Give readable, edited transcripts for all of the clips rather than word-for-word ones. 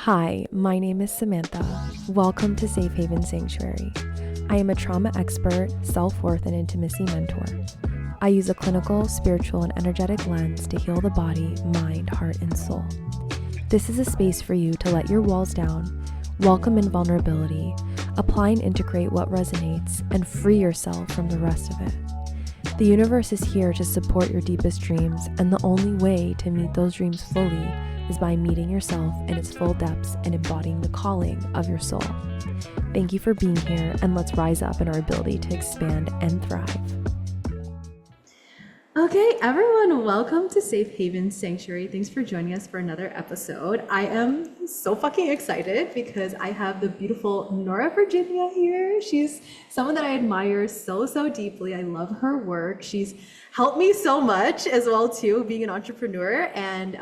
Hi, my name is Samantha. Welcome to Safe Haven Sanctuary. I am a trauma expert, self-worth, and intimacy mentor. I use a clinical, spiritual, and energetic lens to heal the body, mind, heart, and soul. This is a space for you to let your walls down, welcome in vulnerability, apply and integrate what resonates, and free yourself from the rest of it. The universe is here to support your deepest dreams, and the only way to meet those dreams fully is by meeting yourself in its full depths and embodying the calling of your soul. Thank you for being here, and let's rise up in our ability to expand and thrive. Okay, everyone, welcome to Safe Haven Sanctuary. Thanks for joining us for another episode. I am so fucking excited because I have the beautiful Nora, Virginia here. She's someone that I admire so deeply. I love her work. She's helped me so much as well too, being an entrepreneur. And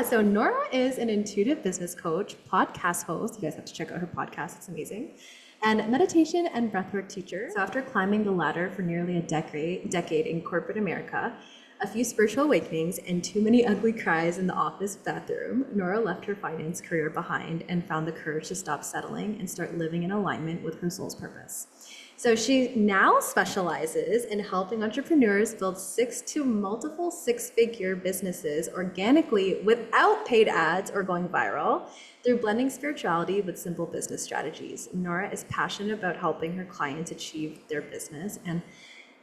so Nora is an intuitive business coach, podcast host. You guys have to check out her podcast. It's amazing. And meditation and breathwork teacher. So after climbing the ladder for nearly a decade in corporate America, a few spiritual awakenings, and too many ugly cries in the office bathroom, Nora left her finance career behind and found the courage to stop settling and start living in alignment with her soul's purpose. So she now specializes in helping entrepreneurs build multiple six-figure businesses organically without paid ads or going viral through blending spirituality with simple business strategies. Nora is passionate about helping her clients achieve their business, and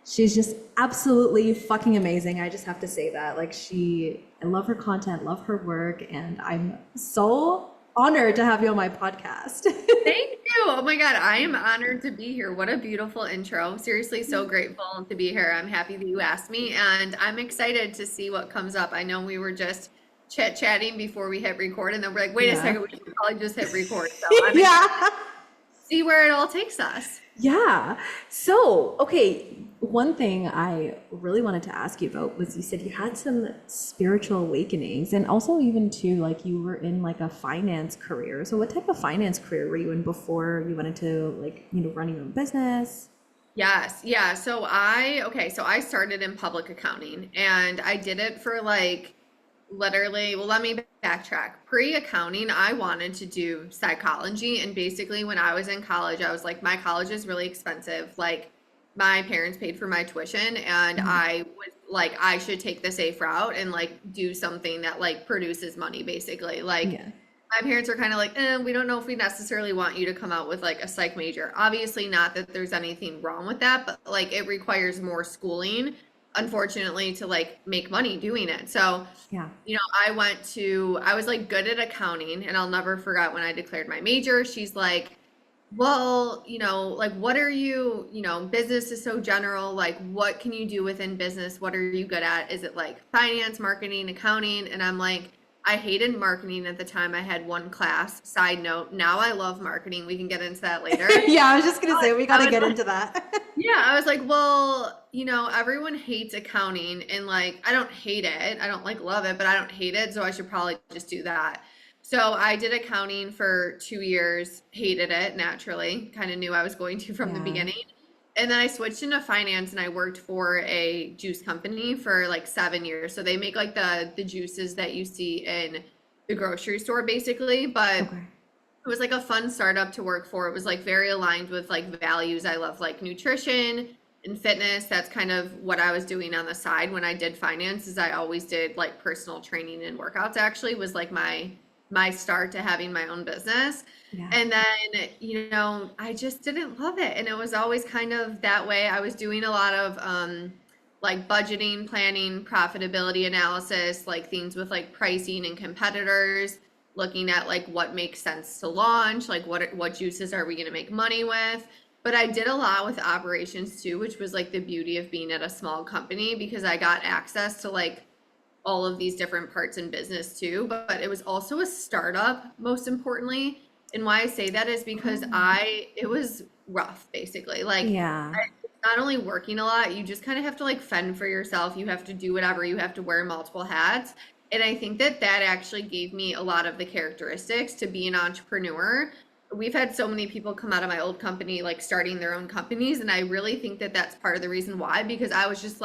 she's just absolutely fucking amazing. I just have to say that. I love her content, love her work, and I'm so honored to have you on my podcast. Thank you. Oh my God, I am honored to be here. What a beautiful intro. Seriously, so grateful to be here. I'm happy that you asked me, and I'm excited to see what comes up. I know we were just chatting before we hit record, and then we're like, wait a second, we should probably just hit record. So I'm excited to see where it all takes us. Yeah. So, okay, one thing I really wanted to ask you about was you said you had some spiritual awakenings, and also even too, like you were in like a finance career. So what type of finance career were you in before you went into running your own business? Yes. Yeah. So I started in public accounting, and I did it for literally, well, let me backtrack. Pre-accounting, I wanted to do psychology. And basically when I was in college, I was like, my college is really expensive. Like my parents paid for my tuition, and I was like, I should take the safe route and do something that produces money basically. My parents are kind of like, we don't know if we necessarily want you to come out with a psych major. Obviously not that there's anything wrong with that, but it requires more schooling, unfortunately, to make money doing it. So, I was good at accounting, and I'll never forget when I declared my major. She's like, well, what are you, business is so general. What can you do within business? What are you good at? Is it finance, marketing, accounting? And I'm like, I hated marketing at the time. I had one class. Side note, now I love marketing. We can get into that later. Yeah, I was just going to say, we got to get into that. Yeah, I was like, well, everyone hates accounting, and I don't hate it. I don't love it, but I don't hate it. So I should probably just do that. So I did accounting for 2 years, hated it naturally, kind of knew I was going to from the beginning. And then I switched into finance, and I worked for a juice company for 7 years. So they make the juices that you see in the grocery store basically, but it was a fun startup to work for. It was very aligned with values. I love nutrition and fitness. That's kind of what I was doing on the side when I did finance. Is I always did personal training and workouts. Actually was my start to having my own business. And then, I just didn't love it. And it was always kind of that way. I was doing a lot of budgeting, planning, profitability analysis, things with pricing and competitors, looking at what makes sense to launch, what juices are we going to make money with. But I did a lot with operations too, which was the beauty of being at a small company, because I got access to all of these different parts in business too. But it was also a startup, most importantly. And why I say that is because it was rough basically. Not only working a lot, you just kind of have to fend for yourself. You have to do whatever, you have to wear multiple hats. And I think that actually gave me a lot of the characteristics to be an entrepreneur. We've had so many people come out of my old company, starting their own companies. And I really think that that's part of the reason why, because I was just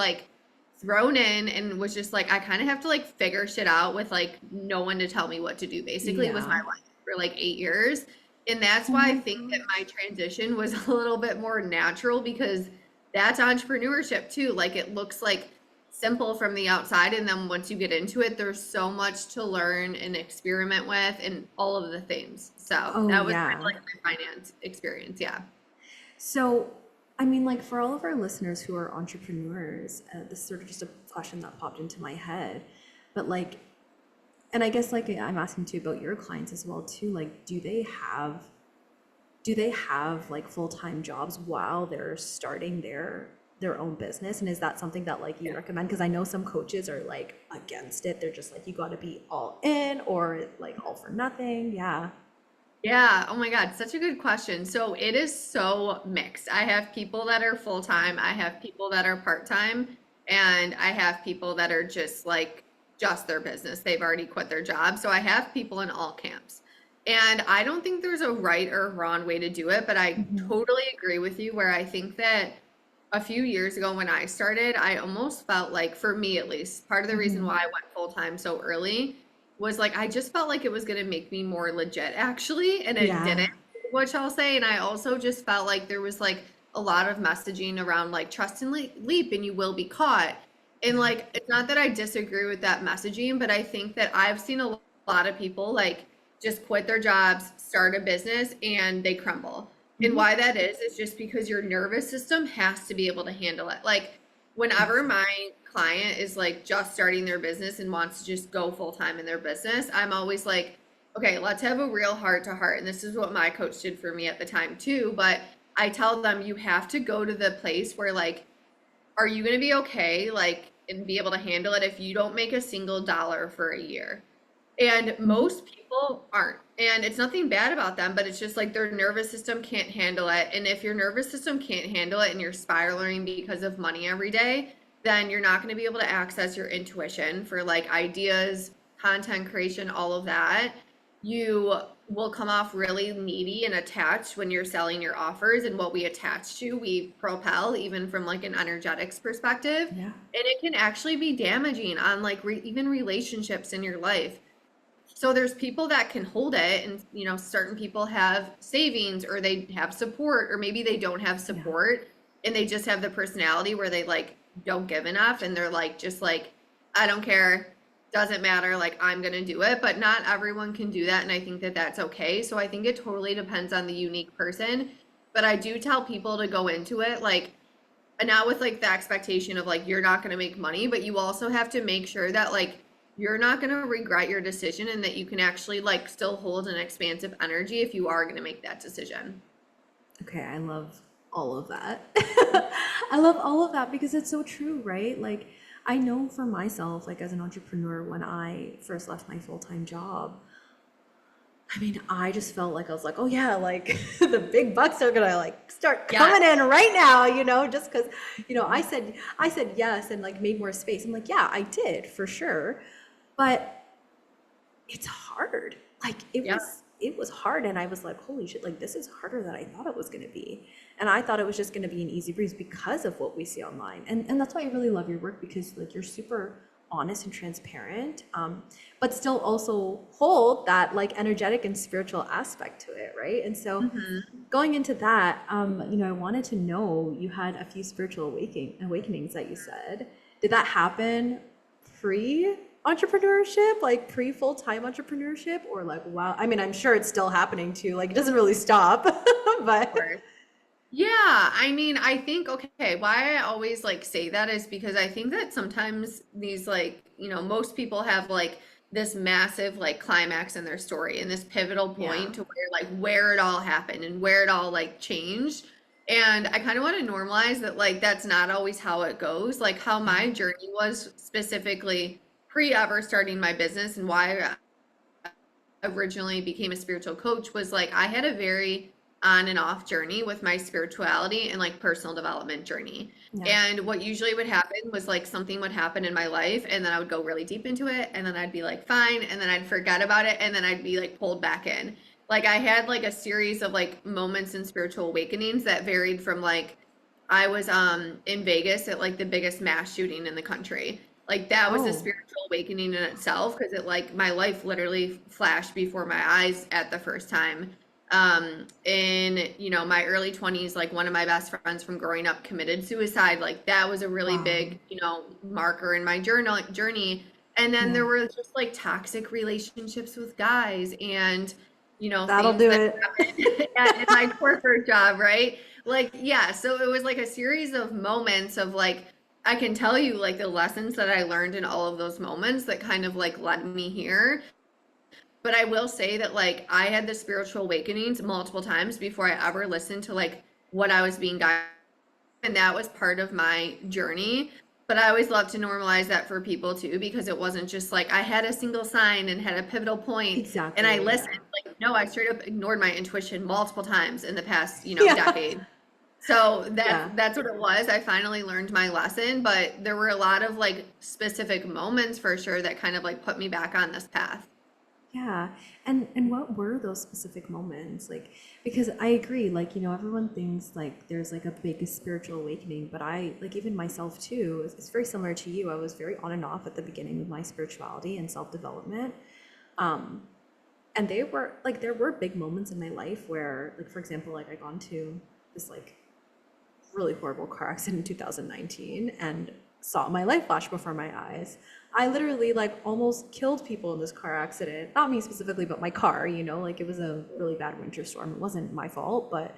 thrown in and was just I kind of have to figure shit out with no one to tell me what to do basically. Was my life. for like 8 years. And that's Oh why I my think that my gosh. transition was a little bit more natural, because that's entrepreneurship too. Like it looks like simple from the outside, and then once you get into it, there's so much to learn and experiment with and all of the things. So Oh that was kind of yeah. like my finance experience. Yeah. So, I mean, like for all of our listeners who are entrepreneurs, this is sort of just a question that popped into my head. But like, and I guess like I'm asking too about your clients as well too. Like, do they have like full-time jobs while they're starting their own business? And is that something that like you recommend? Because I know some coaches are like against it. They're just like, you got to be all in or like all for nothing. Yeah. Yeah. Oh my God. Such a good question. So it is so mixed. I have people that are full time, I have people that are part time, and I have people that are just like just their business. They've already quit their job. So I have people in all camps. And I don't think there's a right or wrong way to do it, but I Hmm. totally agree with you where I think that a few years ago when I started, I almost felt like, for me at least, part of the reason Hmm. why I went full time so early was like I just felt like it was going to make me more legit actually, and it Yeah. didn't, which I'll say. And I also just felt like there was like a lot of messaging around like trust and leap and you will be caught. And Yeah. like it's not that I disagree with that messaging, but I think that I've seen a lot of people like just quit their jobs, start a business, and they crumble. And Hmm. why that is just because your nervous system has to be able to handle it. Like whenever Exactly. my client is like just starting their business and wants to just go full time in their business, I'm always like, okay, let's have a real heart to heart. And this is what my coach did for me at the time too. But I tell them you have to go to the place where like, are you going to be okay? Like, and be able to handle it if you don't make a single dollar for a year? And Hmm. most people aren't. And it's nothing bad about them, but it's just like their nervous system can't handle it. And if your nervous system can't handle it and you're spiraling because of money every day, then you're not going to be able to access your intuition for like ideas, content creation, all of that. You will come off really needy and attached when you're selling your offers. And what we attach to, we propel, even from like an energetics perspective. Yeah. And it can actually be damaging on like even relationships in your life. So there's people that can hold it, and certain people have savings or they have support, or maybe they don't have Yeah. support and they just have the personality where they like don't give enough and they're like just like I don't care, doesn't matter, like I'm going to do it. But not everyone can do that, and I think that that's okay. So I think it totally depends on the unique person, but I do tell people to go into it like, and not with like the expectation of like you're not going to make money, but you also have to make sure that like you're not going to regret your decision, and that you can actually like still hold an expansive energy if you are going to make that decision. Okay, I love all of that. I love all of that because it's so true, right? Like, I know for myself, like as an entrepreneur, when I first left my full-time job, I mean, I just felt like I was like, oh yeah, like the big bucks are gonna like start Yes. coming in right now, just because, I said yes and like made more space. I'm like, yeah, I did for sure, but it's hard. Like it Yeah. was it was hard and I was like, holy shit, like this is harder than I thought it was going to be. And I thought it was just going to be an easy breeze because of what we see online. And that's why I really love your work because like you're super honest and transparent, but still also hold that like energetic and spiritual aspect to it, right? And so Hmm. going into that, I wanted to know you had a few spiritual awakenings that you said. Did that happen pre entrepreneurship, like pre full-time entrepreneurship, or like wow? I mean, I'm sure it's still happening too. Like it doesn't really stop, Of but course. Yeah, I mean, I think, okay, why I always like say that is because I think that sometimes these like, most people have like this massive like climax in their story and this pivotal yeah. point to where like where it all happened and where it all like changed. And I kind of want to normalize that like that's not always how it goes. Like how Yeah. my journey was specifically pre ever starting my business, and why originally became a spiritual coach was like I had a very on and off journey with my spirituality and like personal development journey. Yeah. And what usually would happen was like something would happen in my life and then I would go really deep into it and then I'd be like fine and then I'd forget about it and then I'd be like pulled back in. Like I had like a series of like moments and spiritual awakenings that varied from like I was in Vegas at like the biggest mass shooting in the country. Like that was a Oh, spiritual awakening in itself because it like my life literally flashed before my eyes at the first time. In my early 20s, like one of my best friends from growing up committed suicide. Like that was a really wow. big, marker in my journey. And then Yeah, there were just like toxic relationships with guys and that'll things do that it. happened in my corporate job, right? Like, yeah, so it was like a series of moments of like, I can tell you like the lessons that I learned in all of those moments that kind of like led me here. But I will say that like I had the spiritual awakenings multiple times before I ever listened to like what I was being guided, and that was part of my journey. But I always love to normalize that for people too, because it wasn't just like I had a single sign and had a pivotal point and I Exactly. listened. Yeah. Like, no, I straight up ignored my intuition multiple times in the past, Yeah. decade. So that's Yeah. that's what it was. I finally learned my lesson, but there were a lot of like specific moments for sure that kind of like put me back on this path. Yeah. And what were those specific moments? Like, because I agree, like, everyone thinks like there's like a big spiritual awakening, but I like even myself too, it's very similar to you. I was very on and off at the beginning with my spirituality and self-development. Um, and they were like there were big moments in my life where, like, for example, like I got into this like really horrible car accident in 2019 and saw my life flash before my eyes. I literally like almost killed people in this car accident. Not me specifically, but my car, like it was a really bad winter storm. It wasn't my fault, but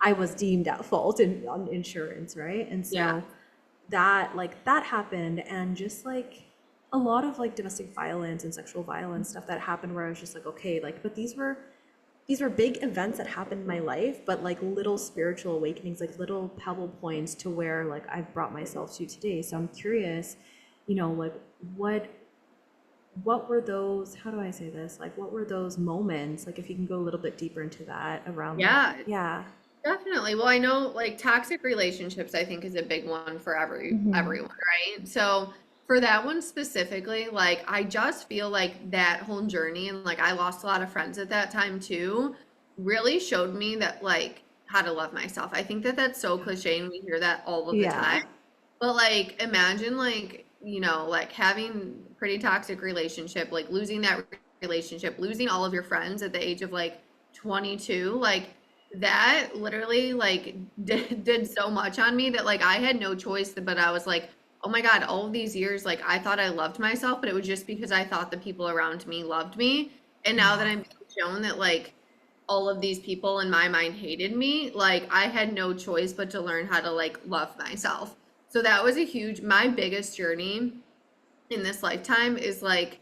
I was deemed at fault on insurance, right? And Yeah. so that happened, and just like a lot of like domestic violence and sexual violence stuff that happened where I was just like, okay, like, but these were big events that happened in my life, but like little spiritual awakenings, like little pebble points to where like I've brought myself to today. So I'm curious, like what what were those, how do I say this? Like what were those moments? Like if you can go a little bit deeper into that around like, Yeah, yeah. definitely. Well, I know like toxic relationships, I think is a big one for Hmm. everyone, right? So for that one specifically, like I just feel like that whole journey and like I lost a lot of friends at that time too, really showed me that like how to love myself. I think that that's so cliche and we hear that all of the time. Yeah. But like imagine like, like having a pretty toxic relationship, like losing that relationship, losing all of your friends at the age of like 22, like that literally like did so much on me that like I had no choice but I was like, oh my God, all of these years like I thought I loved myself, but it was just because I thought the people around me loved me. And now that Yeah. I'm being shown that like all of these people in my mind hated me, like I had no choice but to learn how to like love myself. So that was a huge, my biggest journey in this lifetime is like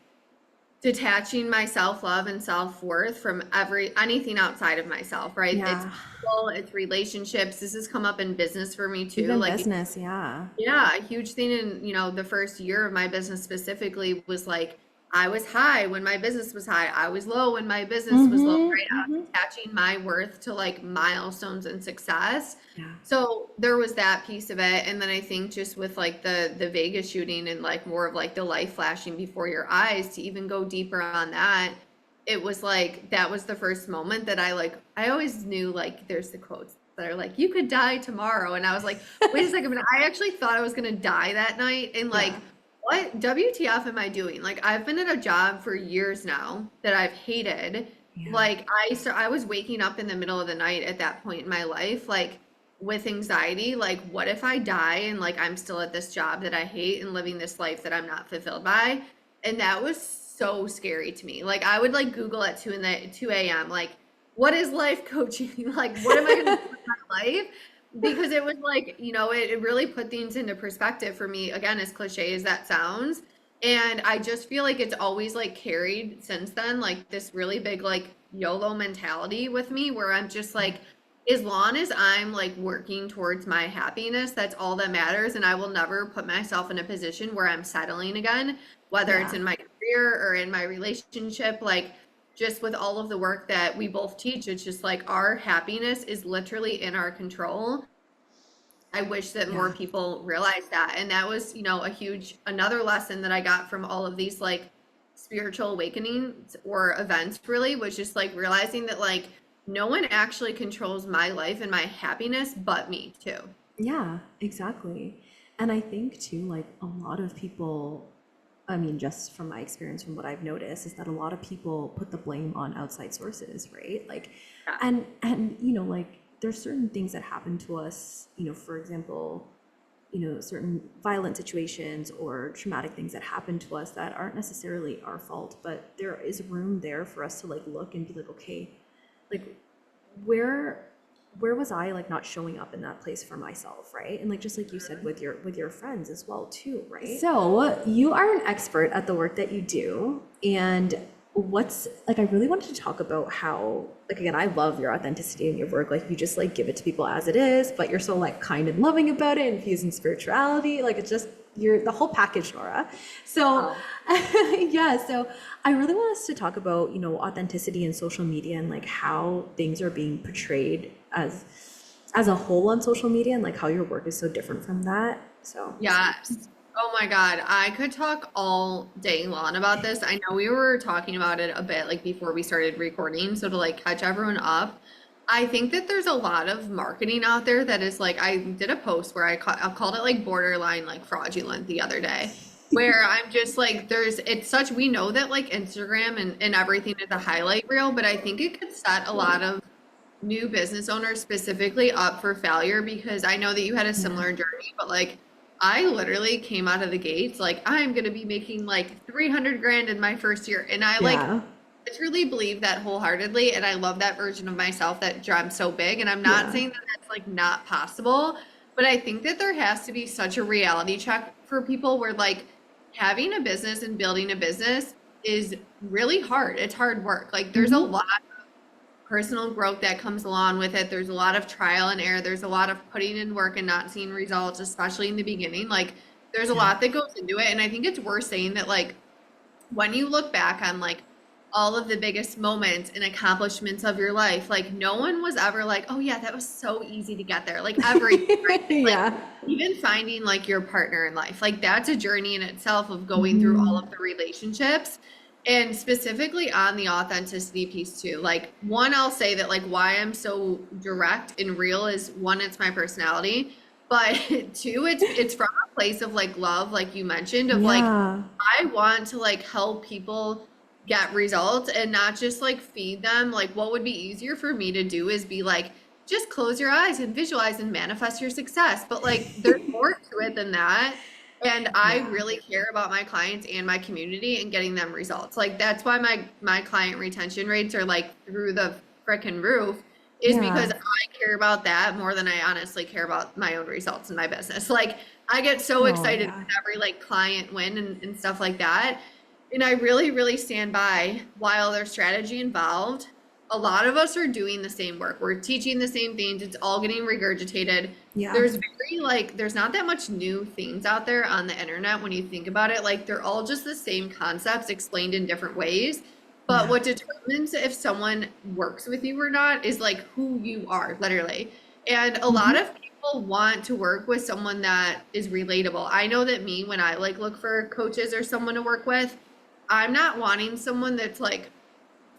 detaching my self-love and self-worth from anything outside of myself, right? It's Yeah. people, it's relationships. This has come up in business for me too. Even Like business, yeah. yeah, a huge thing in, the first year of my business specifically was like I was high when my business was high. I was low when my business was low, Mm-hmm. right? I Mm-hmm. was attaching my worth to like milestones and success. Yeah. So there was that piece of it. And then I think just with like the Vegas shooting and like more of like the life flashing before your eyes to even go deeper on that, it was like that was the first moment that I always knew like there's the quotes that are like, you could die tomorrow. And I was like, wait a second, but I actually thought I was gonna die that night. And like, Yeah. what WTF am I doing? Like, I've been at a job for years now that I've hated. Yeah. Like, I was waking up in the middle of the night at that point in my life, like with anxiety. Like, what if I die and like I'm still at this job that I hate and living this life that I'm not fulfilled by? And that was so scary to me. Like, I would like Google at 2 a.m. Like, what is life coaching? Like, what am I gonna do with my life? Because it was like, it really put things into perspective for me, again, as cliche as that sounds. And I just feel like it's always like carried since then, like this really big like YOLO mentality with me where I'm just like, as long as I'm like working towards my happiness, that's all that matters. And I will never put myself in a position where I'm settling again, whether it's Yeah. in my career or in my relationship. Like, just with all of the work that we both teach, it's just like our happiness is literally in our control. I wish that more Yeah. people realized that. And that was, a huge, another lesson that I got from all of these like spiritual awakenings or events really was just like realizing that like no one actually controls my life and my happiness but me too. Yeah, exactly. And I think too, like a lot of people, I mean, just from my experience, from what I've noticed, is that a lot of people put the blame on outside sources, right? Like, Yeah. and like there's certain things that happen to us, for example, certain violent situations or traumatic things that happen to us that aren't necessarily our fault, but there is room there for us to like look and be like, okay, like where where was I like not showing up in that place for myself, right? And like just like you said with your friends as well too, right? So you are an expert at the work that you do, and what's like I really wanted to talk about how like again I love your authenticity in your work. Like you just like give it to people as it is, but you're so like kind and loving about it, infusing spirituality. Like it's just you're the whole package, Nora. So yeah, so I really want us to talk about, authenticity in social media and like how things are being portrayed as a whole on social media and like how your work is so different from that. So Yes. Oh my God. I could talk all day long about this. I know we were talking about it a bit like before we started recording. So to like catch everyone up, I think that there's a lot of marketing out there that is like, I did a post where I called it like borderline like fraudulent the other day, where I'm just like, it's such, we know that like Instagram and everything is a highlight reel, but I think it could set a lot of new business owners specifically up for failure because I know that you had a yeah, similar journey, but like I literally came out of the gates like I'm gonna be making like 300 grand in my first year. And I like yeah, truly believe that wholeheartedly. And I love that version of myself that dreamt so big. And I'm not yeah. saying that that's like not possible, but I think that there has to be such a reality check for people where like having a business and building a business is really hard. It's hard work. Like there's a Hmm. lot personal growth that comes along with it. There's a lot of trial and error. There's a lot of putting in work and not seeing results, especially in the beginning. Like there's a Yeah. lot that goes into it. And I think it's worth saying that like when you look back on like all of the biggest moments and accomplishments of your life, like no one was ever like, oh yeah, that was so easy to get there. Like everything, right? Like Yeah. even finding like your partner in life, like that's a journey in itself of going through all Hmm. of the relationships and specifically on the authenticity piece too. Like one, I'll say that like why I'm so direct and real is one, it's my personality, but two, it's from a place of like love, like you mentioned, of like Yeah. I want to like help people get results and not just like feed them. Like what would be easier for me to do is be like, just close your eyes and visualize and manifest your success. But like there's more to it than that. And I Yeah. really care about my clients and my community and getting them results. Like that's why my client retention rates are like through the frickin' roof is because Yeah. I care about that more than I honestly care about my own results in my business. Like I get so Oh, excited yeah. with every like client win and stuff like that. And I really, really stand by while there's strategy involved. A lot of us are doing the same work. We're teaching the same things. It's all getting regurgitated. Yeah. There's very like there's not that much new things out there on the internet when you think about it. Like they're all just the same concepts explained in different ways. But Yeah. what determines if someone works with you or not is like who you are, literally. And a lot Hmm. of people want to work with someone that is relatable. I know that me, when I like look for coaches or someone to work with, I'm not wanting someone that's like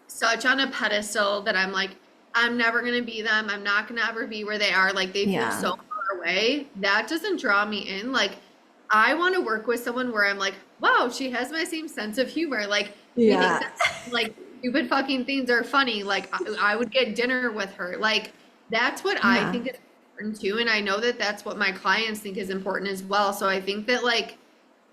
such on a pedestal that I'm like, I'm never gonna be them. I'm not gonna ever be where they are. Like they feel Yeah. so far away. That doesn't draw me in. Like I want to work with someone where I'm like, wow, she has my same sense of humor. Like we think Yeah. that like stupid fucking things are funny. Like I would get dinner with her. Like that's what I Yeah. think is important too. And I know that that's what my clients think is important as well. So I think that like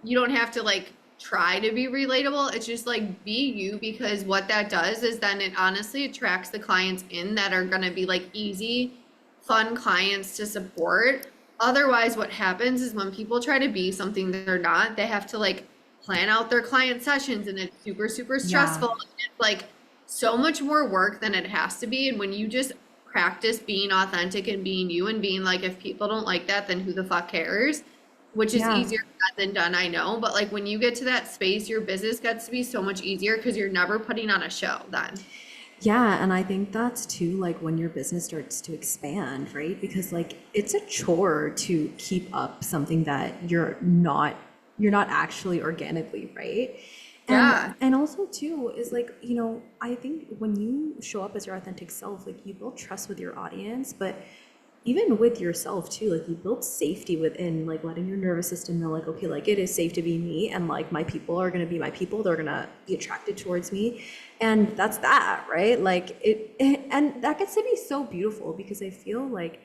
you don't have to like try to be relatable. It's just like be you because what that does is then it honestly attracts the clients in that are going to be like easy, fun clients to support. Otherwise, what happens is when people try to be something that they're not, they have to like plan out their client sessions and it's super, super Yeah. stressful. It's like so much more work than it has to be. And when you just practice being authentic and being you and being like, if people don't like that, then who the fuck cares? Which is Yeah. easier said than done, I know. But like when you get to that space, your business gets to be so much easier because you're never putting on a show then. Yeah, and I think that's too like when your business starts to expand, right? Because like it's a chore to keep up something that you're not actually organically, right? Yeah. And also too is like, I think when you show up as your authentic self, like you build trust with your audience, but even with yourself too, like you build safety within, like letting your nervous system know like, okay, like it is safe to be me, and like my people are going to be my people, they're going to be attracted towards me, and that's that, right? Like and that gets to be so beautiful, because I feel like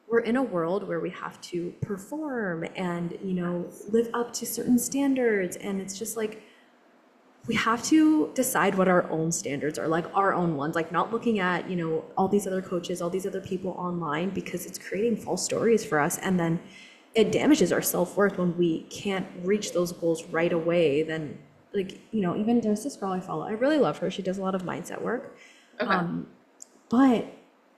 we're in a world where we have to perform and, you know, live up to certain standards, and it's just like we have to decide what our own standards are, like our own ones, like not looking at, you know, all these other coaches, all these other people online, because it's creating false stories for us. And then it damages our self-worth when we can't reach those goals right away. Then, like, you know, even there's this girl I follow, I really love her. She does a lot of mindset work. Okay. But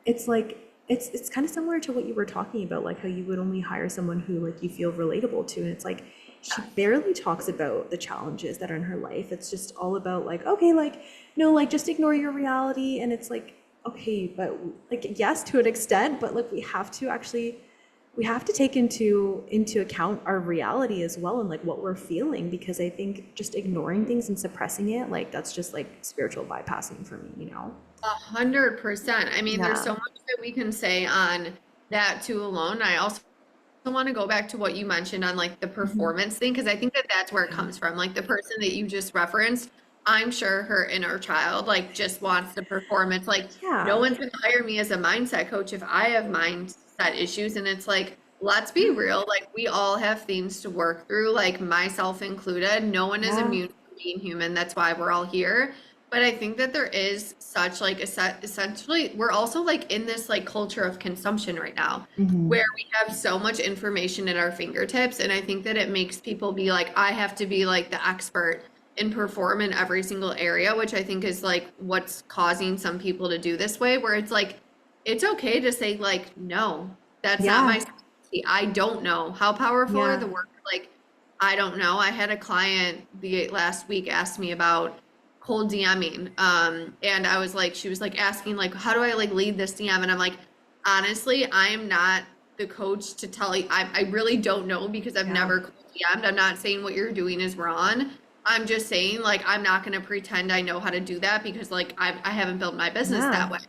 it's like, it's kind of similar to what you were talking about, like how you would only hire someone who like you feel relatable to. And it's like, she barely talks about the challenges that are in her life. It's just all about like, okay, like, no, like just ignore your reality. And it's like, okay, but like, yes, to an extent, but like we have to take into account our reality as well, and like what we're feeling, because I think just ignoring things and suppressing it, like that's just like spiritual bypassing for me, you know? 100%. I mean, there's Yeah. so much that we can say on that too alone. I also want to go back to what you mentioned on like the Mhm. performance thing, because I think that that's where it Yeah. comes from. Like the person that you just referenced, I'm sure her inner child like just wants the performance. Like no Yeah. one's going to hire me as a mindset coach if I have mindset issues. And it's like, let's be real. Like we all have things to work through, like myself included. No one is Yeah. immune from being human. That's why we're all here. But I think that there is such like essentially, we're also like in this like culture of consumption right now, Hmm. where we have so much information at our fingertips. And I think that it makes people be like, I have to be like the expert and perform in every single area, which I think is like what's causing some people to do this way, where it's like, it's okay to say, like, no, that's not my Yeah. specialty. I don't know. How powerful are Yeah. the words? Like, I don't know. I had a client the last week ask me about cold DMing. And I was like, she was like asking, like, how do I like lead this DM? And I'm like, honestly, I am not the coach to tell you. I really don't know, because I've Yeah. never cold DM'd. I'm not saying what you're doing is wrong. I'm just saying, like, I'm not going to pretend I know how to do that, because like I haven't built my business Yeah. that way.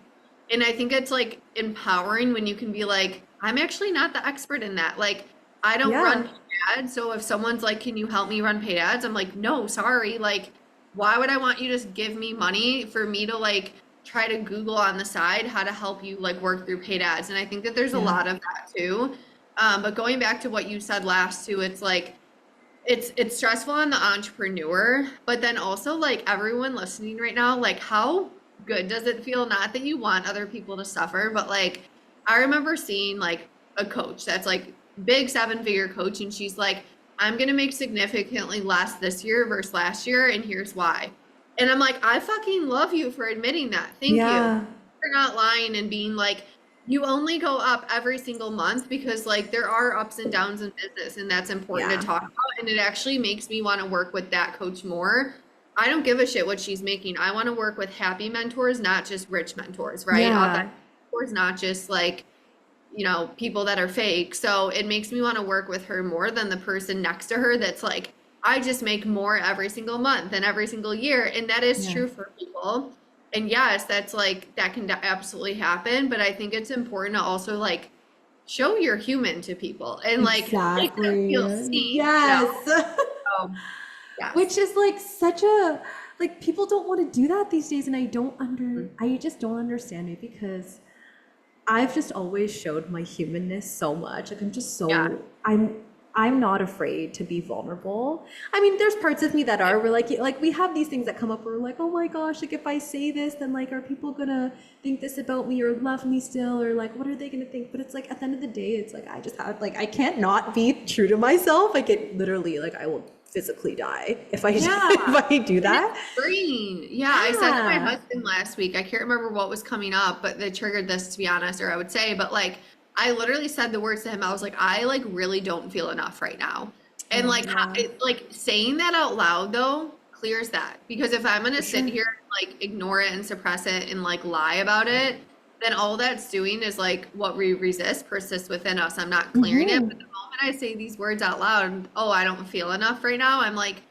And I think it's like empowering when you can be like, I'm actually not the expert in that. Like, I don't run Yeah. paid ads. So if someone's like, can you help me run paid ads? I'm like, no, sorry. Like, why would I want you to just give me money for me to like try to Google on the side how to help you like work through paid ads? And I think that there's a Yeah. lot of that too. But going back to what you said last too, it's like, it's stressful on the entrepreneur, but then also like everyone listening right now, like how good does it feel? Not that you want other people to suffer, but like I remember seeing like a coach that's like big seven-figure coach, and she's like, I'm gonna make significantly less this year versus last year, and here's why. And I'm like, I fucking love you for admitting that. Thank you. Yeah. For not lying and being like, you only go up every single month, because like there are ups and downs in business, and that's important to Yeah. talk about. And it actually makes me want to work with that coach more. I don't give a shit what she's making. I want to work with happy mentors, not just rich mentors, right? Authentic Yeah. mentors, not just like, people that are fake. So it makes me want to work with her more than the person next to her that's like, I just make more every single month and every single year. And that is Yeah. true for people. And yes, that's like, that can absolutely happen. But I think it's important to also like show you're human to people and like make them Exactly. feel seen. Yes. So Which yes. is like such a, like people don't want to do that these days, and I just don't understand it, because I've just always showed my humanness so much. Like Yeah. I'm not afraid to be vulnerable. I mean, there's parts of me that are, we're like we have these things that come up where we're like, oh my gosh, like if I say this, then like are people gonna think this about me or love me still, or like what are they gonna think? But it's like at the end of the day, it's like I just have, like I can't not be true to myself. Like it literally, like I will physically die if I Yeah. if I do And it's that. freeing. Yeah, I said to my Yeah. husband last week, I can't remember what was coming up, but that triggered this, to be honest, or I would say, but like I literally said the words to him. I was like, I like really don't feel enough right now. And Oh like yeah. like saying that out loud though clears that. Because if I'm gonna For sit sure. here and like ignore it and suppress it and like lie about it, then all that's doing is like what we resist persists within us. I'm not clearing it. But Hmm. the moment I say these words out loud, oh, I don't feel enough right now, I'm like,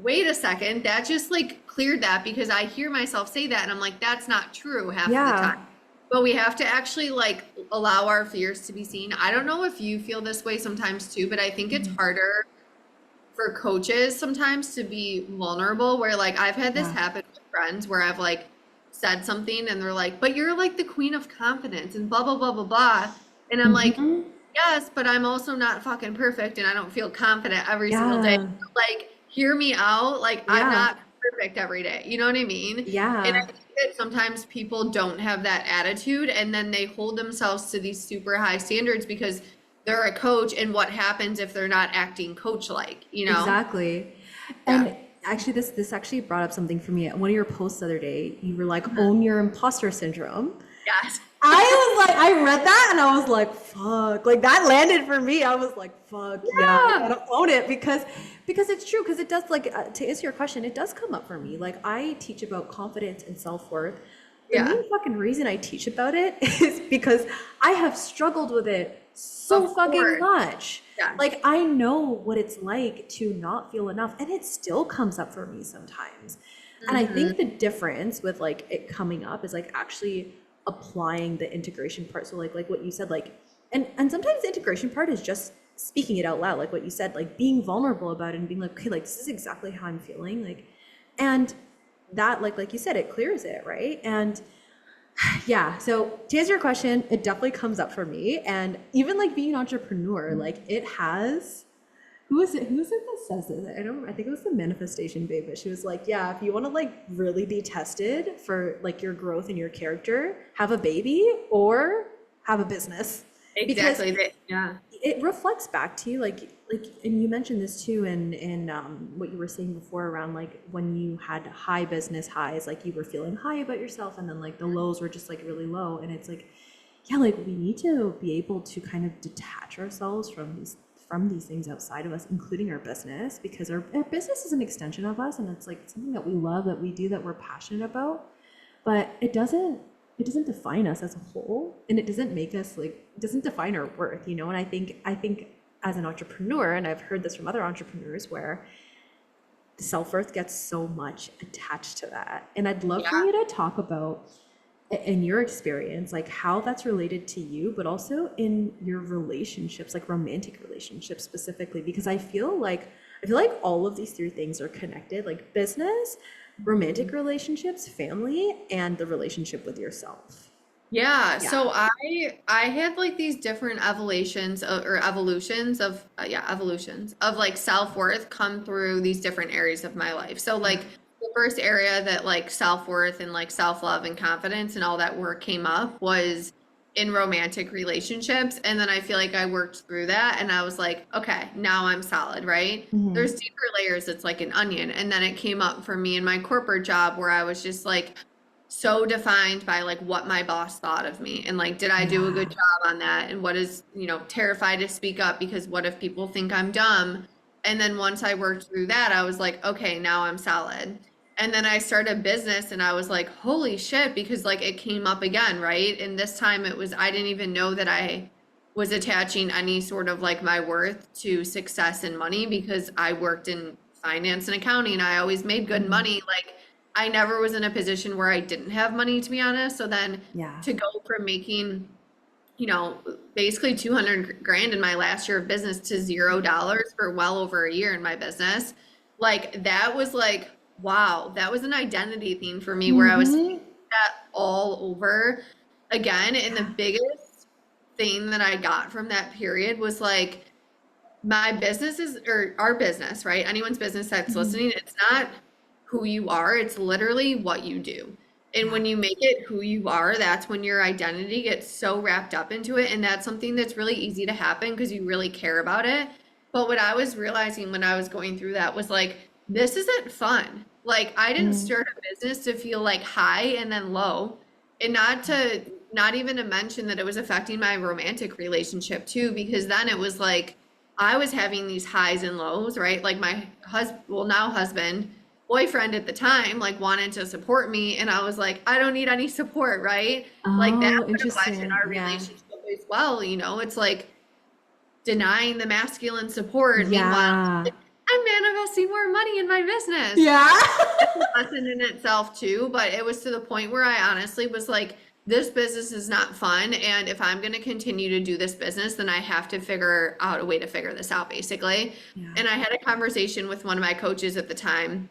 wait a second, that just like cleared that, because I hear myself say that and I'm like, that's not true half of the Yeah. time. but we have to actually like allow our fears to be seen. I don't know if you feel this way sometimes too, but I think it's harder for coaches sometimes to be vulnerable, where like I've had this Yeah. happen with friends where I've like said something and they're like, but you're like the queen of confidence and blah blah blah blah blah. And I'm like, Mhm. yes, but I'm also not fucking perfect and I don't feel confident every single day. Yeah. Like, hear me out. Like, I'm Yeah. not perfect every day. You know what I mean? And I Yeah. think that sometimes people don't have that attitude and then they hold themselves to these super high standards because they're a coach, and what happens if they're not acting coach like, you know? Exactly. Yeah. And actually this actually brought up something for me. One of your posts the other day, you were like, own your imposter syndrome. Yes. I was like, I read that and I was like, fuck. Like that landed for me. I was like, fuck, yeah, I Yeah. gotta own it because it's true. Because it does, like, to answer your question, it does come up for me. Like I teach about confidence and self-worth. The Yeah. main fucking reason I teach about it is because I have struggled with it so Of fucking course. much. Yeah. Like I know what it's like to not feel enough, and it still comes up for me sometimes. And I Mhm. think the difference with like it coming up is like actually applying the integration part. So like what you said, like and sometimes the integration part is just speaking it out loud, like what you said, like being vulnerable about it and being like, okay, like this is exactly how I'm feeling. Like and that like you said, it clears it, right? And yeah, so to answer your question, it definitely comes up for me. And even like being an entrepreneur, like it has, who is it that says this? I think it was the manifestation babe, but she was like, yeah, if you want to like really be tested for like your growth and your character, have a baby or have a business. Because Exactly. Yeah. it reflects back to you and you mentioned this too in what you were saying before around like when you had high business highs, like you were feeling high about yourself and then like the lows were just like really low, and it's like, yeah, like we need to be able to kind of detach ourselves from these things outside of us, including our business, because our business is an extension of us and it's like something that we love, that we do, that we're passionate about, but it doesn't define us as a whole, and it doesn't make us like, it doesn't define our worth, you know. And I think as an entrepreneur, and I've heard this from other entrepreneurs, where the self-worth gets so much attached to that. And I'd love for Yeah. you to talk about in your experience, like how that's related to you, but also in your relationships, like romantic relationships specifically, because I feel like all of these three things are connected, like business, romantic relationships, family, and the relationship with yourself. Yeah, Yeah. so I had like these different evolutions of evolutions of like self-worth come through these different areas of my life. So like the first area that like self-worth and like self-love and confidence and all that work came up was in romantic relationships, and then I feel like I worked through that and I was like, okay, now I'm solid, right? Hmm. There's deeper layers, it's like an onion, and then it came up for me in my corporate job where I was just like so defined by like what my boss thought of me and like did I do a Yeah. good job on that, and what is, terrified to speak up because what if people think I'm dumb. And then once I worked through that, I was like, okay, now I'm solid. And then I started a business and I was like, holy shit, because like it came up again, right? And this time it was, I didn't even know that I was attaching any sort of like my worth to success and money because I worked in finance and accounting. I always made good money. Like I never was in a position where I didn't have money, to be honest. So then Yeah. to go from making, basically 200 grand in my last year of business to $0 for well over a year in my business, like that was like, wow, that was an identity thing for me where I was Hmm. thinking that all over again. And the Yeah. biggest thing that I got from that period was like, my business is, or our business, right? Anyone's business that's listening, it's not who you are, it's literally what you do. And Yeah. when you make it who you are, that's when your identity gets so wrapped up into it. And that's something that's really easy to happen because you really care about it. But what I was realizing when I was going through that was like, this isn't fun. Like, I didn't Mm. start a business to feel like high and then low. And not even to mention that it was affecting my romantic relationship too, because then it was like, I was having these highs and lows, right? Like my husband, well, now husband, boyfriend at the time, like wanted to support me. And I was like, I don't need any support, right? Like that Oh, would apply in interesting. our Yeah. relationship as well. It's like denying the masculine support. Meanwhile, Yeah. I'm manifesting more money in my business. Yeah. That's a lesson in itself too. But it was to the point where I honestly was like, this business is not fun. And if I'm going to continue to do this business, then I have to figure out a way to figure this out, basically. Yeah. And I had a conversation with one of my coaches at the time,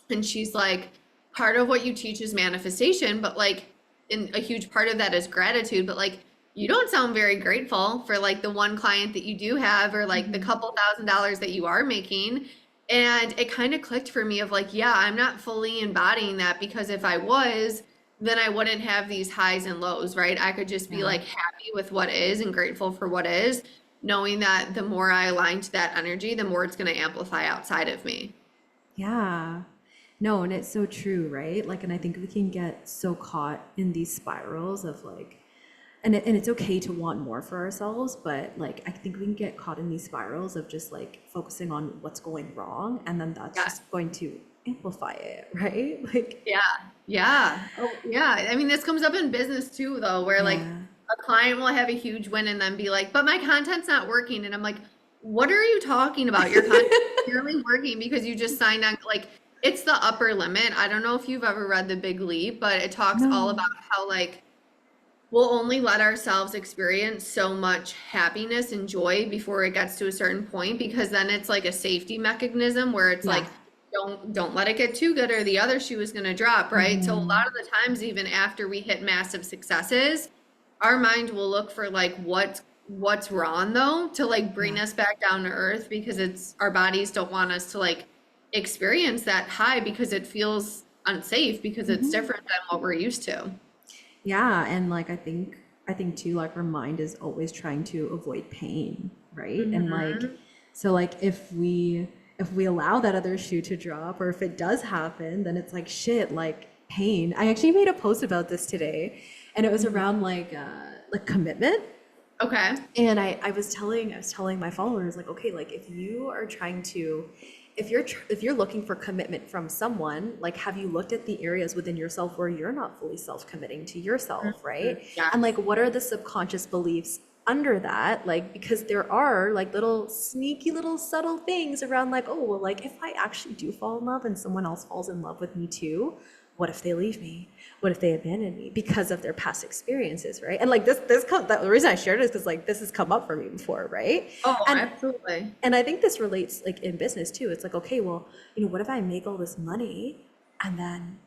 and she's like, part of what you teach is manifestation, but like, in a huge part of that is gratitude. But like, you don't sound very grateful for like the one client that you do have, or like the couple $1,000s that you are making. And it kind of clicked for me of like, yeah, I'm not fully embodying that, because if I was, then I wouldn't have these highs and lows, right? I could just be like happy with what is and grateful for what is, knowing that the more I align to that energy, the more it's going to amplify outside of me. Yeah. No, and it's so true, right? Like, and I think we can get so caught in these spirals of like, and it's okay to want more for ourselves, but like, I think we can get caught in these spirals of just like focusing on what's going wrong, and then that's Yeah. just going to amplify it, right? Like, Yeah. Yeah. Oh, yeah. I mean, this comes up in business too, though, where like yeah. a client will have a huge win and then be like, but my content's not working. And I'm like, what are you talking about? Your content's clearly working because you just signed on. Like, it's the upper limit. I don't know if you've ever read The Big Leap, but it talks all No. about how like we'll only let ourselves experience so much happiness and joy before it gets to a certain point, because then it's like a safety mechanism where it's Yeah. like, don't let it get too good or the other shoe is going to drop, right? So a lot of the times, even after we hit massive successes, our mind will look for like what's wrong though, to like bring Yeah. us back down to earth, because it's our bodies don't want us to like experience that high, because it feels unsafe, because it's different than what we're used to. Yeah, and like I think too, like our mind is always trying to avoid pain, right? And like so like if we allow that other shoe to drop, or if it does happen, then it's like shit, like pain. I actually made a post about this today, and it was around like commitment. Okay. And I was telling my followers like, okay, like if you are trying to, if you're looking for commitment from someone, like have you looked at the areas within yourself where you're not fully self-committing to yourself, right? Yeah. And like what are the subconscious beliefs under that? Like because there are like little sneaky little subtle things around like, oh, well, like if I actually do fall in love and someone else falls in love with me too, what if they leave me? What if they abandon me because of their past experiences, right? And like the reason I shared it is because like this has come up for me before, right? Oh, And absolutely. and I think this relates like in business too. It's like, okay, well, what if I make all this money and then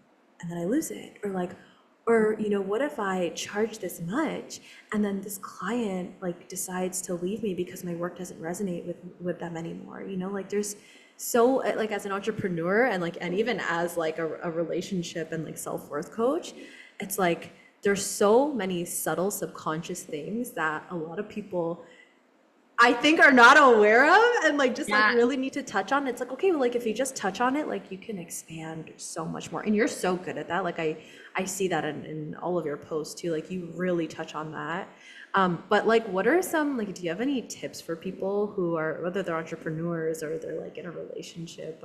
I lose it? Or like, or what if I charge this much and then this client like decides to leave me because my work doesn't resonate with them anymore? Like there's so like as an entrepreneur and even as like a relationship and like self-worth coach, it's like there's so many subtle subconscious things that a lot of people I think are not aware of and like just like Yeah. really need to touch on. It's like, okay, well, like if you just touch on it, like you can expand so much more. And you're so good at that. Like I see that in all of your posts too. Like you really touch on that. But like what are some like do you have any tips for people who are whether they're entrepreneurs or they're like in a relationship,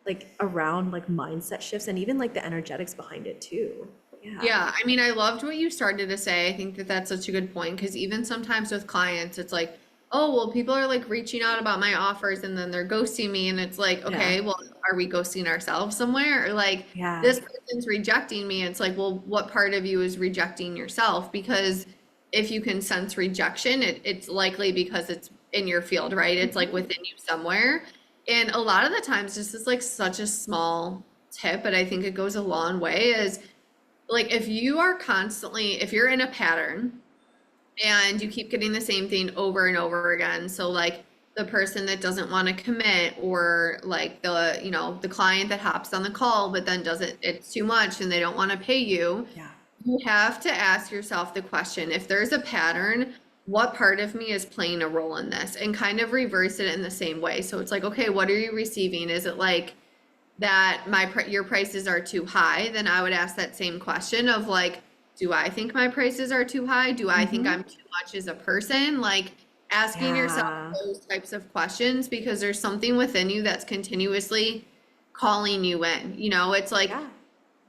like around like mindset shifts and even like the energetics behind it too? Yeah. Yeah, I mean, I loved what you started to say. I think that that's such a good point, because even sometimes with clients, it's like, oh, well, people are like reaching out about my offers and then they're ghosting me. And it's like, Yeah. okay, well, are we ghosting ourselves somewhere? Or like, Yeah. this person's rejecting me. It's like, well, what part of you is rejecting yourself? Because if you can sense rejection, it's likely because it's in your field, right? It's like within you somewhere. And a lot of the times, this is like such a small tip, but I think it goes a long way, is like if you're in a pattern and you keep getting the same thing over and over again, so like the person that doesn't want to commit, or like the client that hops on the call but then it's too much and they don't want to pay you, Yeah. you have to ask yourself the question, if there's a pattern, what part of me is playing a role in this, and kind of reverse it in the same way. So it's like, okay, what are you receiving? Is it like that your prices are too high? Then I would ask that same question of like, do I think my prices are too high? Do I think I'm too much as a person? Like asking yourself Yeah. those types of questions, because there's something within you that's continuously calling you in. It's like, Yeah.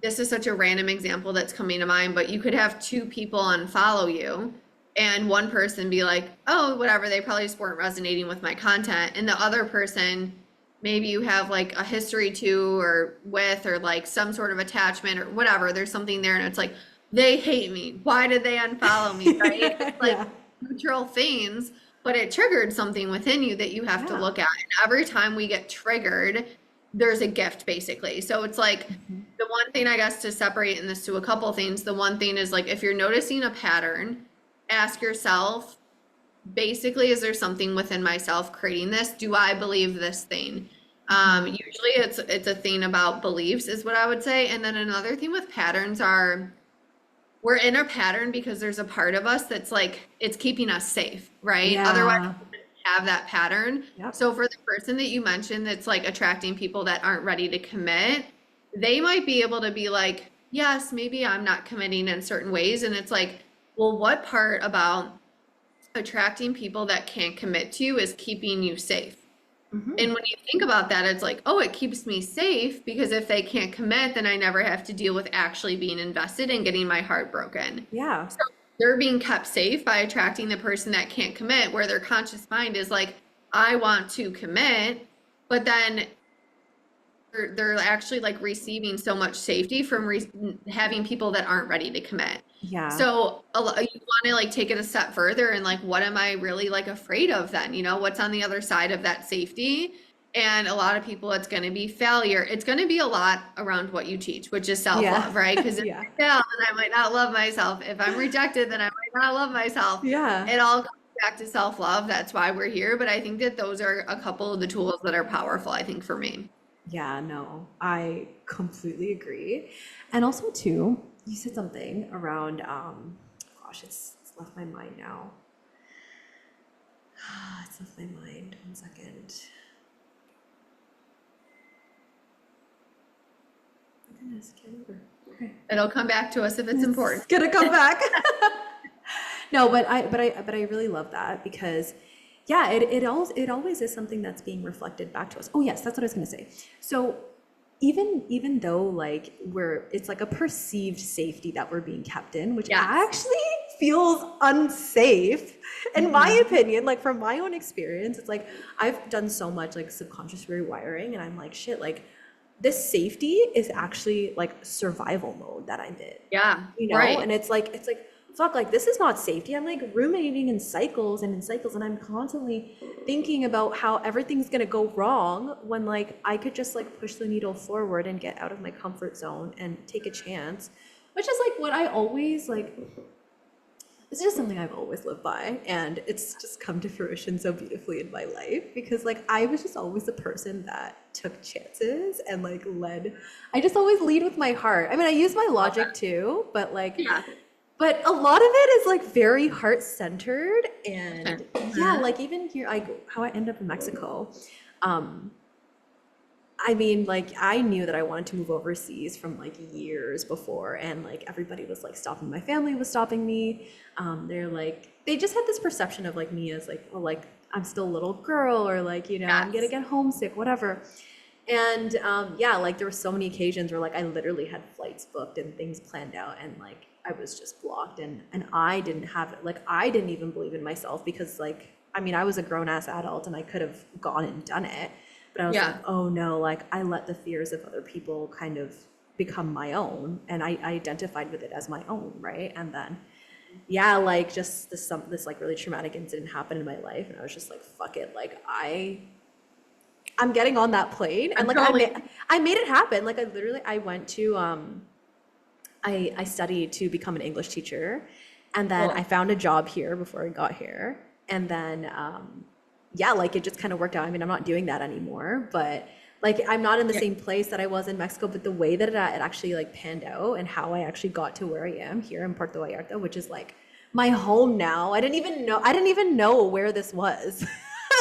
this is such a random example that's coming to mind, but you could have two people unfollow you and one person be like, oh, whatever, they probably just weren't resonating with my content. And the other person, maybe you have like a history to or with, or like some sort of attachment or whatever, there's something there. And it's like, they hate me. Why did they unfollow me? Right? It's like Yeah. neutral things, but it triggered something within you that you have to Yeah. look at. And every time we get triggered, there's a gift basically. So it's like Mhm. the one thing I guess to separate in this to a couple things, the one thing is like if you're noticing a pattern, ask yourself, basically, is there something within myself creating this? Do I believe this thing? Mhm. Usually it's a thing about beliefs is what I would say. And then another thing with patterns are we're in a pattern because there's a part of us that's like it's keeping us safe, right? Otherwise Yeah. we wouldn't have that pattern. Yep. So for the person that you mentioned that's like attracting people that aren't ready to commit, they might be able to be like, yes, maybe I'm not committing in certain ways. And it's like, well, what part about attracting people that can't commit to you is keeping you safe? Mhm. And when you think about that, it's like, oh, it keeps me safe because if they can't commit, then I never have to deal with actually being invested and getting my heart broken. Yeah. So they're being kept safe by attracting the person that can't commit, where their conscious mind is like, I want to commit, but then they're actually like receiving so much safety from having people that aren't ready to commit. Yeah. So you want to like take it a step further and like, what am I really like afraid of then? You know, what's on the other side of that safety? And a lot of people, it's going to be failure. It's going to be a lot around what you teach, which is Yeah. self-love, right? Because if Yeah. I fail, then I might not love myself. If I'm rejected, then I might not love myself. Yeah. It all comes back to self-love. That's why we're here. But I think that those are a couple of the tools that are powerful, I think, for me. Yeah, no, I completely agree. And also too, you said something around gosh, it's left my mind now. It's left my mind. One second. My goodness, I can't remember. Okay. It'll come back to us if it's important. It's gonna come back. No, but I really love that because yeah, it always is something that's being reflected back to us. Oh yes, that's what I was gonna say. So even though like it's like a perceived safety that we're being kept in, which Yes. actually feels unsafe in my Mhm. opinion, like from my own experience. It's like I've done so much like subconscious rewiring and I'm like shit, like this safety is actually like survival mode that I'm in, Yeah, you know? right. And it's like fuck, like this is not safety. I'm like ruminating in cycles and in cycles and I'm constantly thinking about how everything's gonna go wrong when like I could just like push the needle forward and get out of my comfort zone and take a chance, which is like what I always like. It's just something I've always lived by, and it's just come to fruition so beautifully in my life because like I was just always the person that took chances and like led. I just always lead with my heart. I mean, I use my logic too, but like Yeah. but a lot of it is like very heart centered and yeah, Mhm. like even here how I end up in Mexico. Um I mean, like I knew that I wanted to move overseas from like years before, and like everybody was like stopping. My family was stopping me. They're like they just had this perception of like me as like, oh, like I'm still a little girl, or like I'm gonna Yes. get homesick, whatever. And yeah, like there were so many occasions where like I literally had flights booked and things planned out, and like I was just blocked, and I didn't have it. Like I didn't even believe in myself because like I mean I was a grown ass adult and I could have gone and done it, but I was like, Yeah. oh no, like I let the fears of other people kind of become my own, and I identified with it as my own, right? And then yeah, like just this like really traumatic incident happened in my life, and I was just like, fuck it, like I'm getting on that plane and I'm like totally. I made it happen. Like I literally I went to I studied to become an English teacher and then I Cool. found a job here before I got here. And then yeah, like it just kind of worked out. I mean, I'm not doing that anymore, but like I'm not in the Yeah. same place that I was in Mexico, but the way that it actually like panned out and how I actually got to where I am here in Puerto Vallarta, which is like my home now. I didn't even know where this was.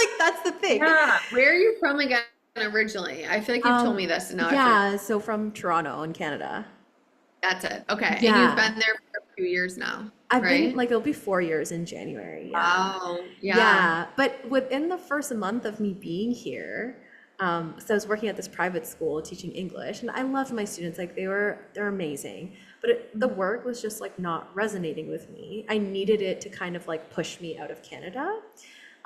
Like that's the thing. Yeah. Where are you from again originally? I feel like you've told me this and now I forget. Yeah, so from Toronto in Canada. That's it. Okay. And you've Yeah. been there for a few years now, I've been right? like it'll be 4 years in January. Yeah. Wow. Yeah. Yeah. But within the first month of me being here, so I was working at this private school teaching English, and I loved my students. Like they're amazing. But the work was just like not resonating with me. I needed it to kind of like push me out of Canada.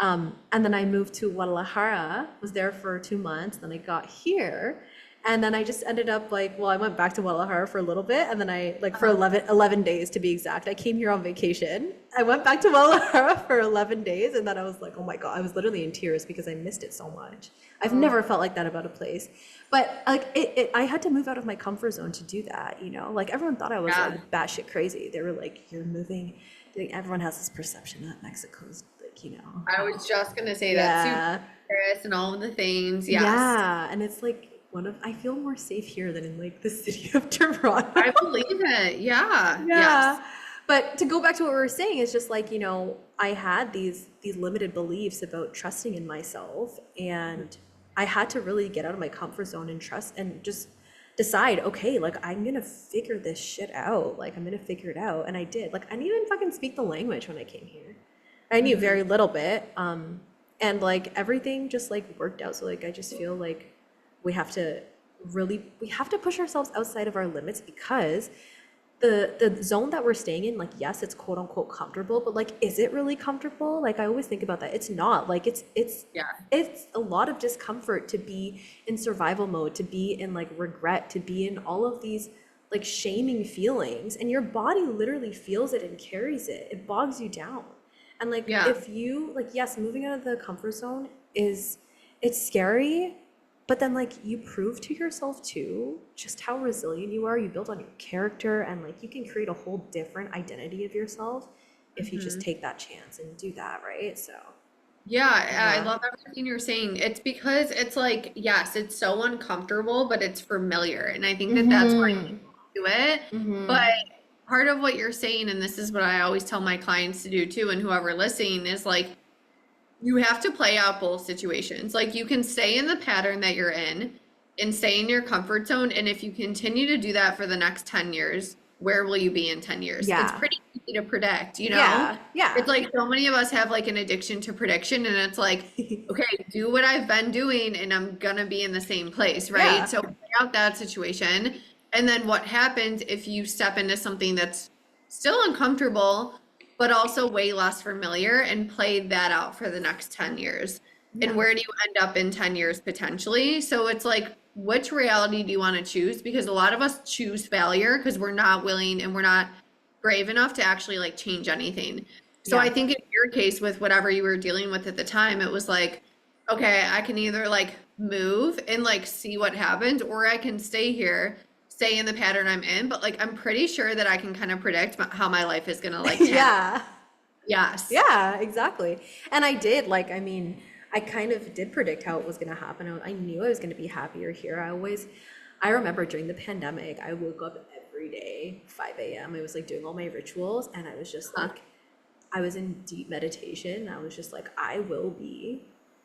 And then I moved to Guadalajara, was there for 2 months, then I got here. And then I just ended up like, well, I went back to Guadalajara for a little bit. And then I, like, for Uh-huh. 11 days to be exact, I came here on vacation. I went back to Guadalajara for 11 days. And then I was like, oh my God, I was literally in tears because I missed it so much. I've Oh, never felt like that about a place. But like, I had to move out of my comfort zone to do that, you know? Like, everyone thought I was yeah. like batshit crazy. They were like, you're moving. Like, everyone has this perception that Mexico's like, you know. I was just gonna say that Yeah. super Paris and all of the things. Yes. Yeah. And it's like, I feel more safe here than in like the city of Toronto. I believe it. Yeah. Yes. Yeah. But to go back to what we were saying, it's just like, you know, I had these limited beliefs about trusting in myself, and I had to really get out of my comfort zone and trust and just decide, okay, like I'm gonna figure this shit out. Like I'm gonna figure it out. And I did. Like I didn't even fucking speak the language when I came here. I knew Hmm. very little bit. And like everything just like worked out. So like I just feel like we have to we have to push ourselves outside of our limits, because the zone that we're staying in, like yes, it's quote unquote comfortable, but like is it really comfortable? Like I always think about that. It's not. Like Yeah. it's a lot of discomfort to be in survival mode, to be in like regret, to be in all of these like shaming feelings, and your body literally feels it and carries it. It bogs you down. And like Yeah. if you like, yes, moving out of the comfort zone is, it's scary, but then like you prove to yourself too just how resilient you are. You build on your character, and like you can create a whole different identity of yourself if you just Hmm. take that chance and do that, right? So Yeah, I yeah. love everything you're saying. It's because it's like, yes, it's so uncomfortable, but it's familiar. And I think that that's why Mm-hmm. you do it. But Mm-hmm. part of what you're saying, and this is what I always tell my clients to do too, and whoever listening, is like, you have to play out both situations. Like you can stay in the pattern that you're in and stay in your comfort zone. And if you continue to do that for the next 10 years, where will you be in 10 years? It's Yeah. pretty easy to predict, you know? Yeah. Yeah. It's like so many of us have like an addiction to prediction, and it's like, okay, do what I've been doing and I'm gonna be in the same place, right? Yeah. So play out that situation. And then what happens if you step into something that's still uncomfortable, but also way less familiar, and play that out for the next 10 years? And Yeah. where do you end up in 10 years potentially? So it's like, which reality do you want to choose? Because a lot of us choose failure because we're not willing and we're not brave enough to actually like change anything. So I Yeah. think in your case with whatever you were dealing with at the time, it was like, okay, I can either like move and like see what happens, or I can stay here, stay in the pattern I'm in, but like I'm pretty sure that I can kind of predict how my life is gonna like pan out. Yeah. Yes. Yeah, exactly. And I did, like, I mean, I kind of did predict how it was going to happen. I knew I was going to be happier here. I remember during the pandemic, I woke up every day, 5 a.m. I was like doing all my rituals, and I was just Huh. like, I was in deep meditation. I was just like, I will be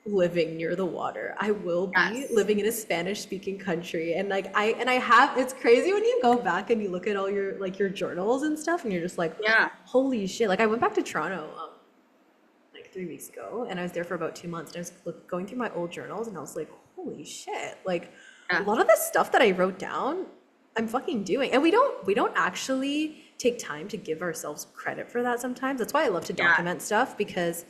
living near the water. I will be Yes. living in a Spanish speaking country. And like I have, it's crazy when you go back and you look at all your like your journals and stuff, and you're just like, Yeah. holy shit. Like I went back to Toronto like 3 weeks ago, and I was there for about 2 months, and I was going through my old journals, and I was like, holy shit. Like a Yeah. lot of the stuff that I wrote down, I'm fucking doing. And we don't actually take time to give ourselves credit for that sometimes. That's why I love to Yeah. document stuff, because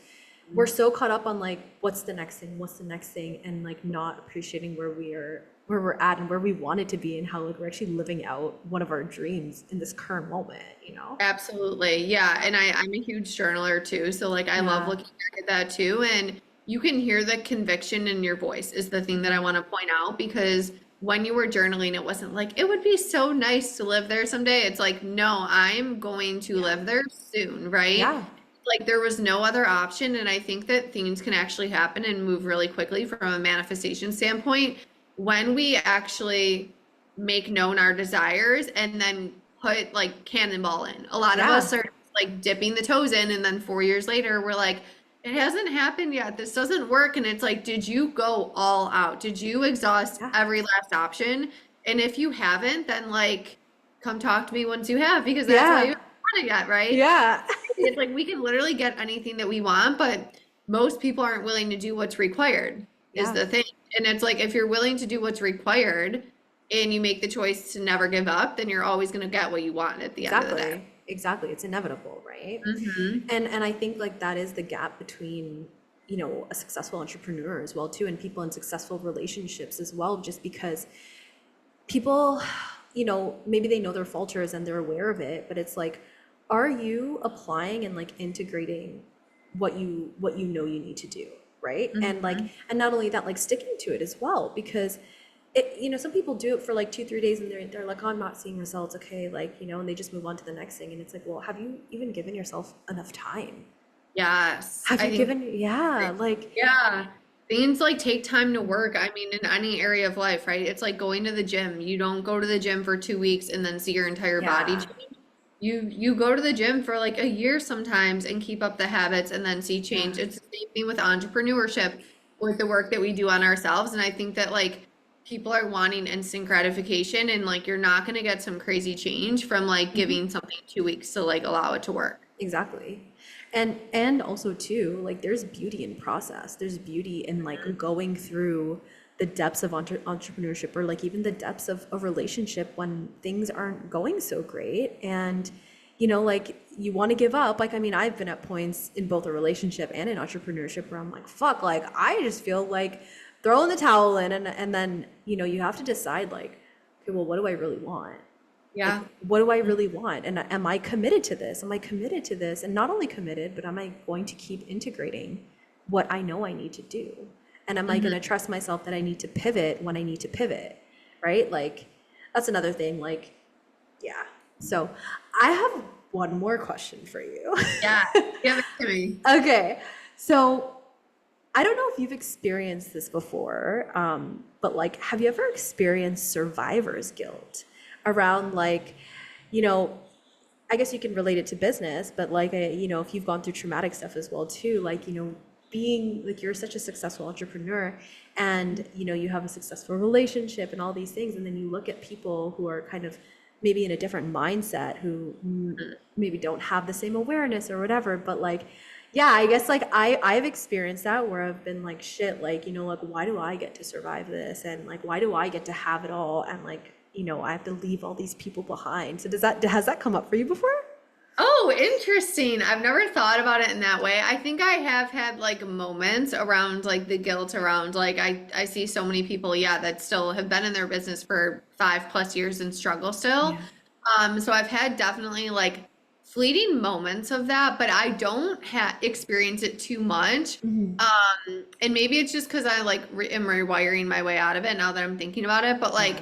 we're so caught up on like what's the next thing, and like not appreciating where we're at and where we wanted to be, and how like we're actually living out one of our dreams in this current moment, you know? Absolutely. Yeah. And I'm a huge journaler too. So like I love Yeah. looking back at that too. And you can hear the conviction in your voice is the thing that I want to point out, because when you were journaling, it wasn't like it would be so nice to live there someday. It's like, no, I'm going to Yeah. live there soon, right? Yeah. Like there was no other option. And I think that things can actually happen and move really quickly from a manifestation standpoint when we actually make known our desires and then put like cannonball in. A lot of Yeah. us are like dipping the toes in, and then 4 years later we're like, it hasn't happened yet. This doesn't work. And it's like, did you go all out? Did you exhaust Yeah. every last option? And if you haven't, then like come talk to me once you have, because that's why you Yeah. haven't done it yet, right? Yeah. It's like we can literally get anything that we want, but most people aren't willing to do what's required, is Yeah. the thing. And it's like if you're willing to do what's required and you make the choice to never give up, then you're always going to get what you want at the end of the day. Exactly. Exactly. It's inevitable, right? Hmm. And I think like that is the gap between, you know, a successful entrepreneur as well too, and people in successful relationships as well, just because people, maybe they know their falters and they're aware of it, but it's like, are you applying and like integrating what you know you need to do, right? And like, Mm-hmm. and not only that, like sticking to it as well, because some people do it for like 2, 3 days and they're like, oh, I'm not seeing results. Okay. Like, and they just move on to the next thing. And it's like, well, have you even given yourself enough time? Yes, Have I you think, given, yeah, like, yeah, things like take time to work. I mean, in any area of life, right? It's like going to the gym. You don't go to the gym for 2 weeks and then see your entire body yeah. change. You go to the gym for like a year sometimes and keep up the habits and then see Yeah. change. It's the same thing with entrepreneurship, with the work that we do on ourselves. And I think that like people are wanting instant gratification, and like you're not going to get some crazy change from like Mhm. giving something 2 weeks to like allow it to work. Exactly. And also too, like there's beauty in process. There's beauty in like going through the depths of entrepreneurship, or like even the depths of a relationship when things aren't going so great. And like you want to give up. Like, I mean, I've been at points in both a relationship and in entrepreneurship where I'm like, fuck, like I just feel like throwing the towel in, and then you have to decide like, okay, well, what do I really want? Like, Yeah. what do I really want? And am I committed to this? Am I committed to this? And not only committed, but am I going to keep integrating what I know I need to do? And am I going to Mhm. trust myself that I need to pivot when I need to pivot? Right? Like, that's another thing. Like, yeah. So I have one more question for you. Yeah. Give it to me. Okay. So I don't know if you've experienced this before, but like, have you ever experienced survivor's guilt around like, you know, I guess you can relate it to business, but like, if you've gone through traumatic stuff as well too, like, being like you're such a successful entrepreneur and, you have a successful relationship and all these things. And then you look at people who are kind of maybe in a different mindset who maybe don't have the same awareness or whatever, but like, yeah, I guess like I've experienced that where I've been like, shit, like, like, why do I get to survive this? And like, why do I get to have it all? And like, I have to leave all these people behind. So has that come up for you before? Oh, interesting. I've never thought about it in that way. I think I have had like moments around like the guilt around like I see so many people, yeah, that still have been in their business for 5+ years and struggle still. Yeah. So I've had definitely like fleeting moments of that, but I don't experience it too much. Mhm. And maybe it's just because I like am rewiring my way out of it now that I'm thinking about it. But Yeah. like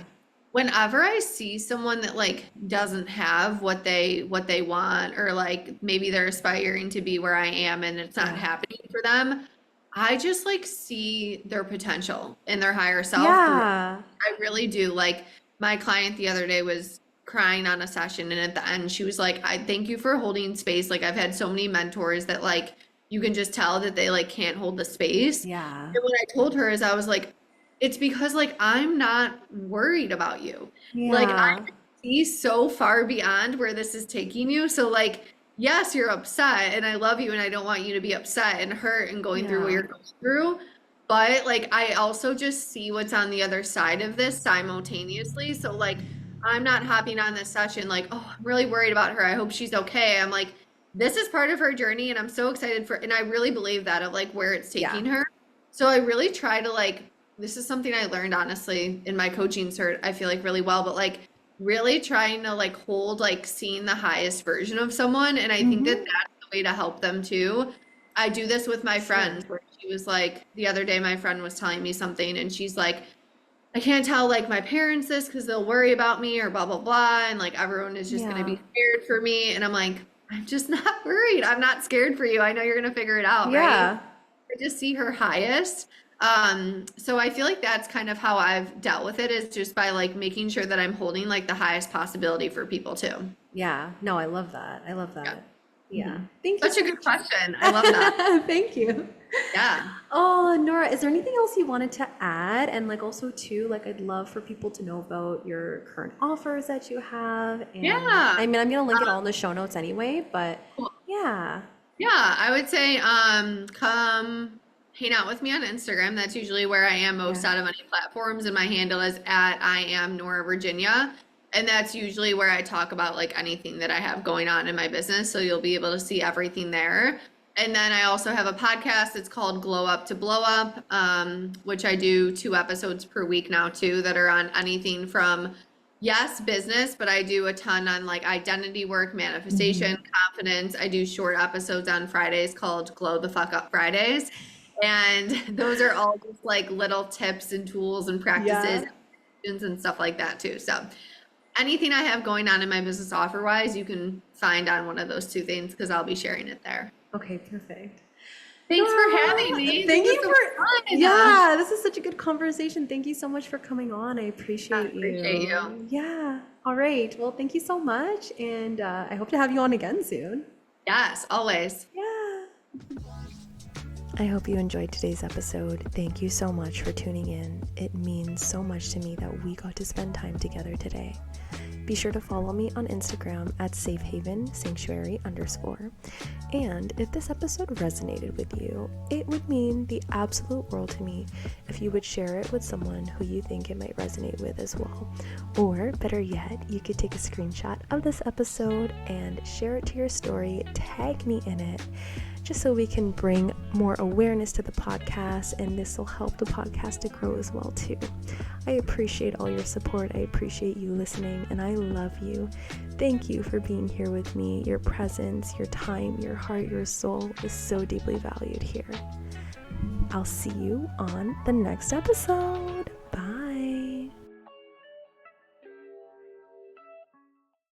whenever I see someone that like doesn't have what they want, or like maybe they're aspiring to be where I am and it's not Yeah. happening for them, I just like see their potential in their higher self through. Yeah. I really do. Like my client the other day was crying on a session, and at the end she was like, I thank you for holding space. Like I've had so many mentors that like you can just tell that they like can't hold the space. Yeah. And what I told her is I was like, it's because like I'm not worried about you. Like I Yeah. see so far beyond where this is taking you. So like, yes, you're upset and I love you and I don't want you to be upset and hurt and going through what Yeah. you're going through. But like I also just see what's on the other side of this simultaneously. So like I'm not hopping on this session like, oh, I'm really worried about her. I hope she's okay. I'm like, this is part of her journey and I'm so excited for, and I really believe that of like where it's Yeah. taking her. So I really try to like, this is something I learned honestly in my coaching cert, I feel like really well, but like really trying to like hold like seeing the highest version of someone. And I think that Hmm. that's the way to help them too. I do this with my Sure. friends where she was like, the other day, my friend was telling me something and she's like, I can't tell like my parents this because they'll worry about me or blah, blah, blah. And like everyone is just going to Yeah. be scared for me. And I'm like, I'm just not worried. I'm not scared for you. I know you're going to figure it out, right? Yeah. I just see her highest. So I feel like that's kind of how I've dealt with it, is just by like making sure that I'm holding like the highest possibility for people too. Yeah. No, I love that. I love Yeah. that. Yeah. Mhm. Thank you Such a so good much. question. I love that. Thank you. Yeah. Oh, Nora, is there anything else you wanted to add? And like also too, like I'd love for people to know about your current offers that you have. And Yeah. I mean, I'm gonna link it all in the show notes anyway, but Cool. yeah. Yeah, I would say come hang out with me on Instagram. That's usually where I am most Yeah. out of any platforms, and my handle is at I am Nora Virginia. And that's usually where I talk about like anything that I have going on in my business. So you'll be able to see everything there. And then I also have a podcast. It's called Glow Up to Blow Up, which I do 2 episodes per week now too, that are on anything from, yes, business, but I do a ton on like identity work, manifestation, confidence. I do short episodes on Fridays called Glow the Fuck Up Fridays. And those are all just like little tips and tools and practices and stuff like that too. So anything I have going on in my business offer wise, you can find on one of those 2 things because I'll be sharing it there. Okay, perfect. Thanks for having me. Thank you for, yeah, this is such a good conversation. Thank you so much for coming on. I appreciate you. Appreciate you. Yeah. All right. Well, thank you so much. And I hope to have you on again soon. Yes, always. Yeah. I hope you enjoyed today's episode. Thank you so much for tuning in. It means so much to me that we got to spend time together today. Be sure to follow me on Instagram at safehavensanctuary_. And if this episode resonated with you, it would mean the absolute world to me if you would share it with someone who you think it might resonate with as well. Or better yet, you could take a screenshot of this episode and share it to your story, tag me in it, just so we can bring more awareness to the podcast, and this will help the podcast to grow as well too. I appreciate all your support. I appreciate you listening, and I love you. Thank you for being here with me. Your presence, your time, your heart, your soul is so deeply valued here. I'll see you on the next episode.